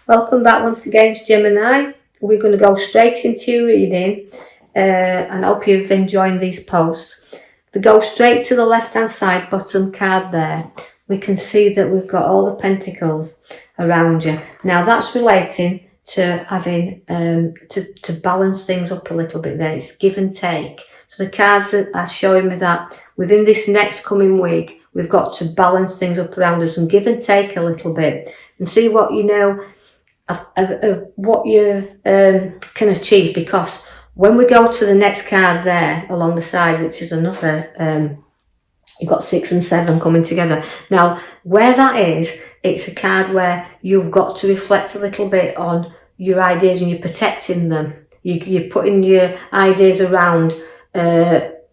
Welcome back once again, Gemini. We're going to go straight into your reading and I hope you've enjoyed these posts. If we go straight to the left hand side bottom card there, we can see that we've got all the pentacles around you. Now that's relating to having to balance things up a little bit there. It's give and take. So the cards are showing me that within this next coming week, we've got to balance things up around us and give and take a little bit and see what of what you can achieve, because when we go to the next card there along the side, which is another, you've got 6 and 7 coming together. Now, where that is, it's a card where you've got to reflect a little bit on your ideas and you're protecting them. You're putting your ideas around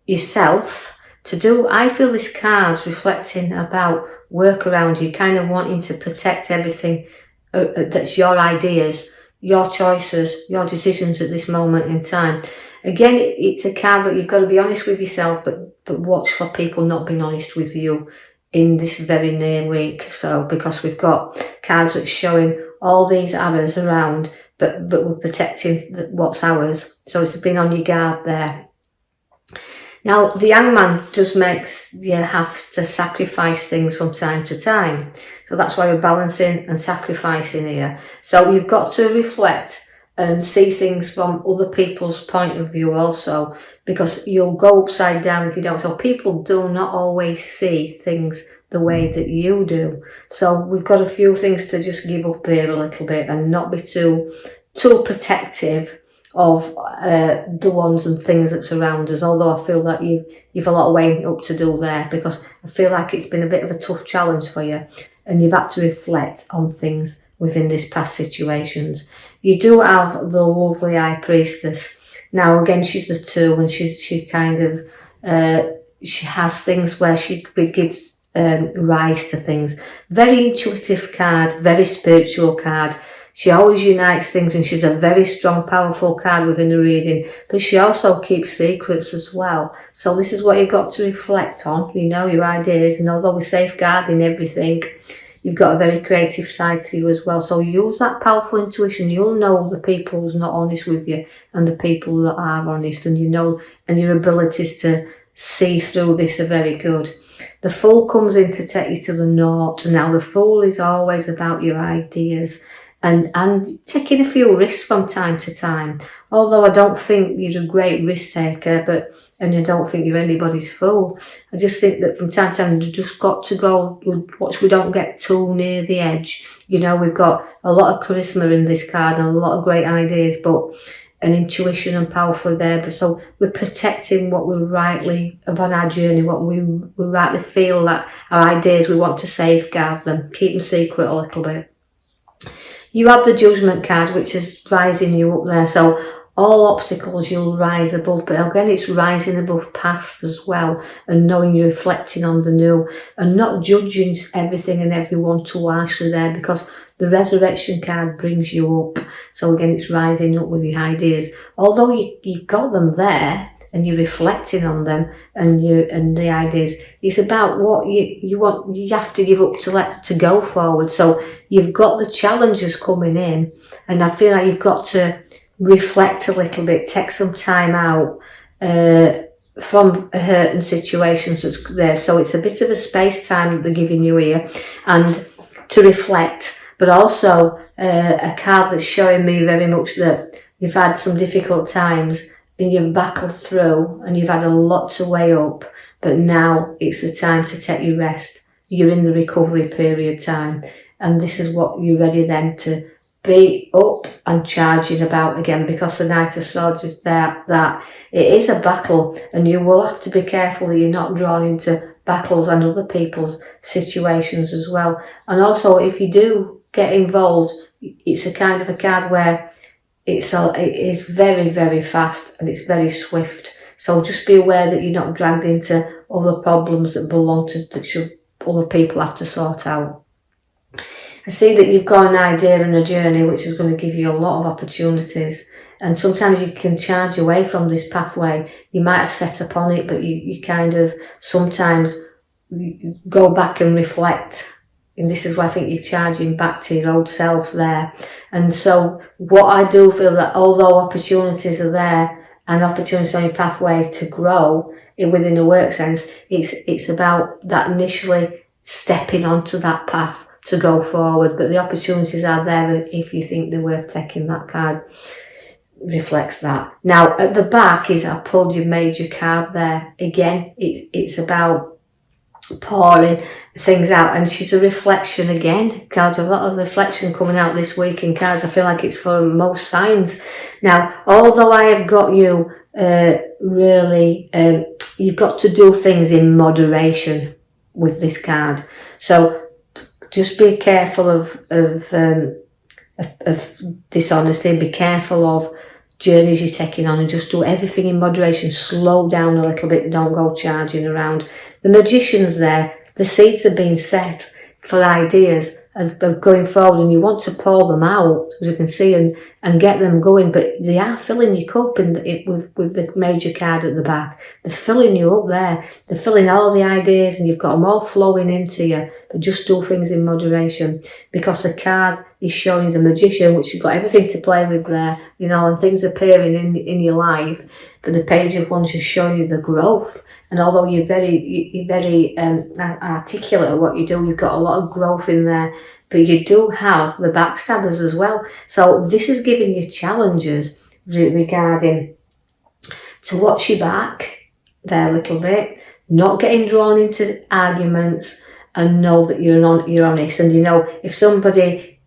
yourself to do. I feel this card's reflecting about work around you, kind of wanting to protect everything that's your ideas, your choices, your decisions at this moment in time. Again, it's a card that you've got to be honest with yourself, but watch for people not being honest with you in this very near week. So, because we've got cards that's showing all these arrows around, but we're protecting what's ours. So it's been on your guard there. Now, the Hangman just makes you have to sacrifice things from time to time. So that's why we're balancing and sacrificing here. So you've got to reflect and see things from other people's point of view also, because you'll go upside down if you don't. So people do not always see things the way that you do. So we've got a few things to just give up here a little bit and not be too protective of the ones and things that's around us, although I feel that you've a lot of way up to do there, because I feel like it's been a bit of a tough challenge for you and you've had to reflect on things within this past situations. You do have the lovely High Priestess. Now again, she's the 2 and she kind of she has things where she gives rise to things. Very intuitive card, very spiritual card. She always unites things and she's a very strong, powerful card within the reading, but she also keeps secrets as well. So this is what you've got to reflect on, your ideas, and although we're safeguarding everything, you've got a very creative side to you as well. So use that powerful intuition. You'll know the people who's not honest with you and the people that are honest, and and your abilities to see through this are very good. The Fool comes in to take you to the north. Now the Fool is always about your ideas and taking a few risks from time to time. Although I don't think you're a great risk taker, and I don't think you're anybody's fool. I just think that from time to time you just got to go, watch we don't get too near the edge. We've got a lot of charisma in this card and a lot of great ideas, and intuition and powerful there. But so we're protecting what we're rightly upon our journey, what we rightly feel that our ideas, we want to safeguard them, keep them secret a little bit. You have the Judgment card, which is rising you up there. So all obstacles you'll rise above, but again, it's rising above past as well, and knowing you're reflecting on the new and not judging everything and everyone too harshly there, because the Resurrection card brings you up. So again, it's rising up with your ideas. Although you've got them there and you're reflecting on them and the ideas, it's about what you want. You have to give up to go forward. So you've got the challenges coming in, and I feel like you've got to reflect a little bit, take some time out from hurting situations that's there. So it's a bit of a space time that they're giving you here, and to reflect, but also a card that's showing me very much that you've had some difficult times and you've battled through and you've had a lot to weigh up, but now it's the time to take your rest. You're in the recovery period time, and this is what you're ready then to be up and charging about again, because the Knight of Swords is there, that it is a battle, and you will have to be careful that you're not drawn into battles and other people's situations as well. And also, if you do get involved, it's a kind of a card where it is very, very fast and it's very swift. So just be aware that you're not dragged into other problems that other people have to sort out. I see that you've got an idea and a journey which is going to give you a lot of opportunities, and sometimes you can charge away from this pathway. You might have set upon it, but you kind of sometimes go back and reflect And this is why I think you're charging back to your old self there. And so what I do feel that although opportunities are there and opportunities on your pathway to grow within a work sense, it's about that initially stepping onto that path to go forward. But the opportunities are there if you think they're worth taking. That card reflects that. Now at the back is I pulled your major card there. Again, it's about pouring things out, and she's a reflection again. Cards, a lot of reflection coming out this week in cards. I feel like it's for most signs. Now, although I have got you really, you've got to do things in moderation with this card. So just be careful of dishonesty. Be careful of journeys you're taking on, and just do everything in moderation. Slow down a little bit. Don't go charging around. The magician's there. The seeds are being set for ideas of going forward, and you want to pour them out, as you can see, and get them going. But they are filling your cup with the major card at the back. They're filling you up there. They're filling all the ideas, and you've got them all flowing into you. But just do things in moderation, because the card is showing the magician, which you've got everything to play with there, you know, and things appearing in your life. But the page of wands is showing you the growth. And although you're very articulate at what you do, you've got a lot of growth in there. But you do have the backstabbers as well. So this is giving you challenges regarding to watch your back there a little bit, not getting drawn into arguments, and know that you're honest. And you know, if somebody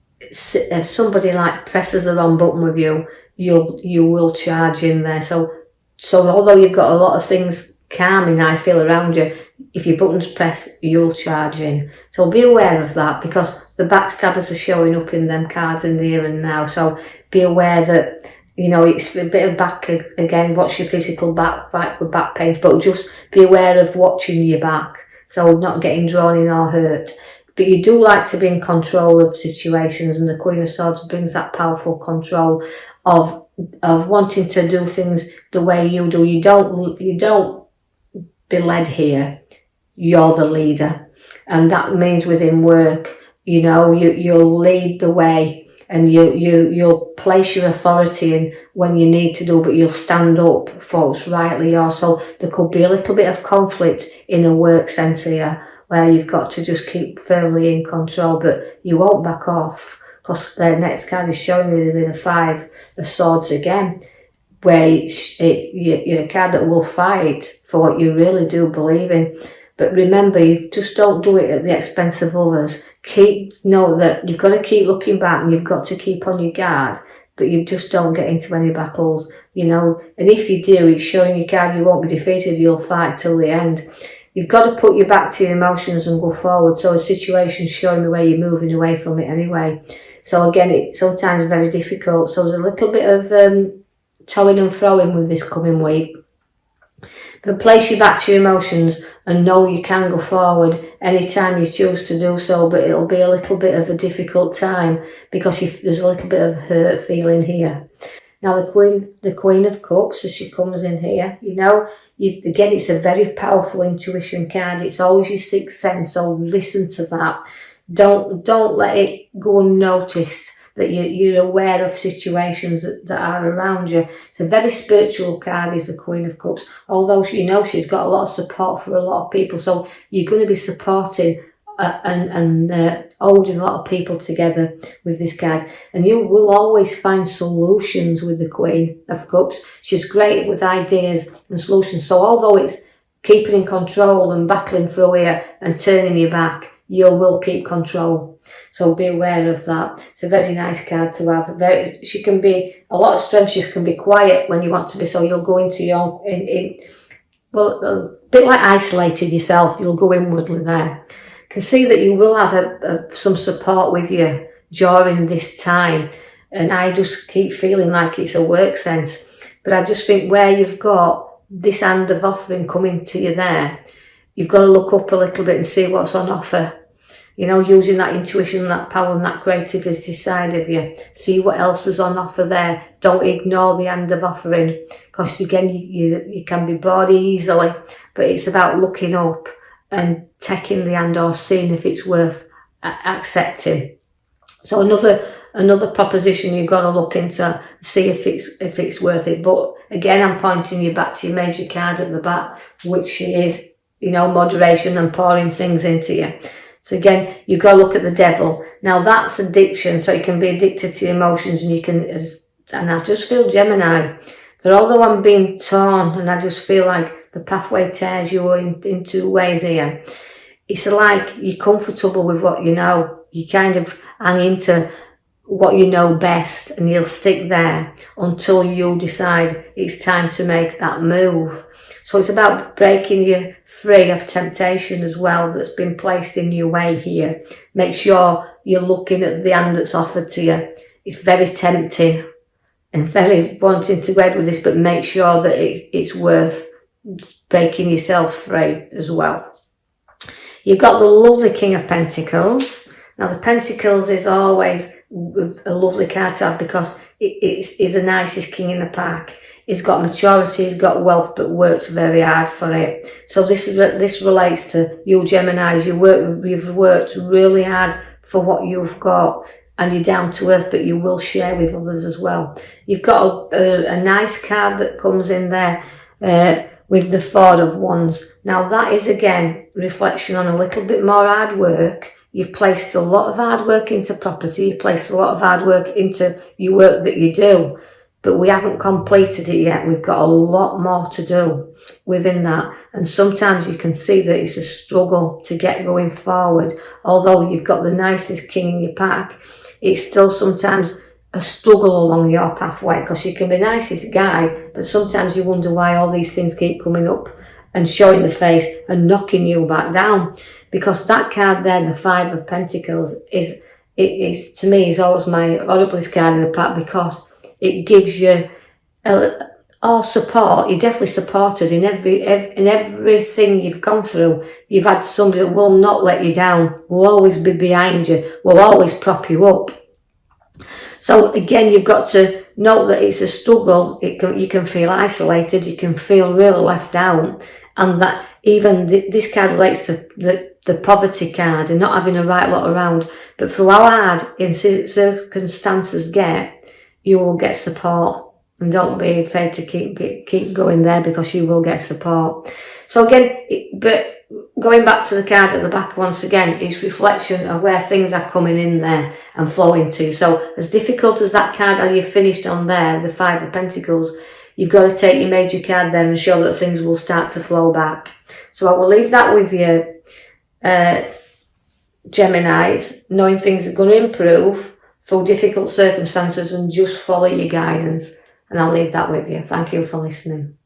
like presses the wrong button with you, you will charge in there. So although you've got a lot of things calming, I feel, around you, if your button's pressed, you'll charge in. So be aware of that, because the backstabbers are showing up in them cards in the here and now. So be aware that, you know, it's a bit of back again. Watch your physical back with back pains, but just be aware of watching your back, so not getting drawn in or hurt. But you do like to be in control of situations, and the Queen of Swords brings that powerful control of wanting to do things the way you do. You don't be led here. You're the leader, and that means within work, you know, you'll lead the way, and you'll place your authority in when you need to do, but you'll stand up for what's rightly yours. So there could be a little bit of conflict in a work sense here, where you've got to just keep firmly in control, but you won't back off, because the next card is showing you with the Five of Swords again, where you're a card that will fight for what you really do believe in. But remember, you just don't do it at the expense of others. Know that you've got to keep looking back, and you've got to keep on your guard, but you just don't get into any battles, you know. And if you do, it's showing your card you won't be defeated, you'll fight till the end. You've got to put your back to your emotions and go forward. So a situation's showing me where you're moving away from it anyway. So again, it's sometimes very difficult. So there's a little bit of toing and froing with this coming week. But place your back to your emotions and know you can go forward anytime you choose to do so, but it'll be a little bit of a difficult time, because there's a little bit of hurt feeling here. Now the Queen of Cups, as she comes in here, you know, again, it's a very powerful intuition card. It's always your sixth sense, so listen to that. Don't let it go unnoticed that you're aware of situations that are around you. It's a very spiritual card, is the Queen of Cups, although you know she's got a lot of support for a lot of people. So you're going to be supporting and holding a lot of people together with this card. And you will always find solutions with the Queen of Cups. She's great with ideas and solutions. So although it's keeping in control and battling through here and turning your back, you will keep control. So be aware of that. It's a very nice card to have. She can be a lot of strength. She can be quiet when you want to be. So you'll go into your well, a bit like isolated yourself. You'll go inwardly there. Can see that you will have some support with you during this time. And I just keep feeling like it's a work sense. But I just think where you've got this hand of offering coming to you there, you've got to look up a little bit and see what's on offer. You know, using that intuition, that power and that creativity side of you. See what else is on offer there. Don't ignore the hand of offering, because again, you can be bored easily. But it's about looking up and taking the hand or seeing if it's worth accepting. So another proposition you've got to look into, see if it's worth it. But again, I'm pointing you back to your major card at the back, which is, you know, moderation and pouring things into you. So again, you've got to look at the devil. Now that's addiction, so you can be addicted to emotions, and you can, and I just feel Gemini, that although I'm being torn, and I just feel like the pathway tears you in two ways here. It's like you're comfortable with what you know. You kind of hang into what you know best, and you'll stick there until you decide it's time to make that move. So it's about breaking you free of temptation as well that's been placed in your way here. Make sure you're looking at the hand that's offered to you. It's very tempting and very wanting to go ahead with this, but make sure that it's worth breaking yourself free as well. You've got the lovely King of Pentacles. Now the Pentacles is always a lovely card to have because it's the nicest king in the pack. He's got maturity, he's got wealth, but works very hard for it. So this relates to you Geminis. You've worked really hard for what you've got, and you're down to earth, but you will share with others as well. You've got a nice card that comes in there with the Four of Wands. Now that is again reflection on a little bit more hard work. You've placed a lot of hard work into property, you've placed a lot of hard work into your work that you do, but we haven't completed it yet. We've got a lot more to do within that. And sometimes you can see that it's a struggle to get going forward. Although you've got the nicest king in your pack, it's still sometimes a struggle along your pathway, because you can be the nicest guy, but sometimes you wonder why all these things keep coming up and showing the face and knocking you back down. Because that card there, the Five of Pentacles, is to me is always my horriblest card in the pack, because it gives you all support. You're definitely supported in everything you've gone through. You've had somebody that will not let you down, will always be behind you, will always prop you up. So again, you've got to know that it's a struggle. You can feel isolated, you can feel really left out, and that even this card relates to the poverty card and not having a right lot around. But for how hard in circumstances get, you will get support, and don't be afraid to keep going there, because you will get support. So again, but going back to the card at the back once again, it's reflection of where things are coming in there and flowing to. So as difficult as that card that you finished on there, the Five of Pentacles, you've got to take your major card there and show that things will start to flow back. So I will leave that with you, Geminis, knowing things are going to improve through difficult circumstances, and just follow your guidance. And I'll leave that with you. Thank you for listening.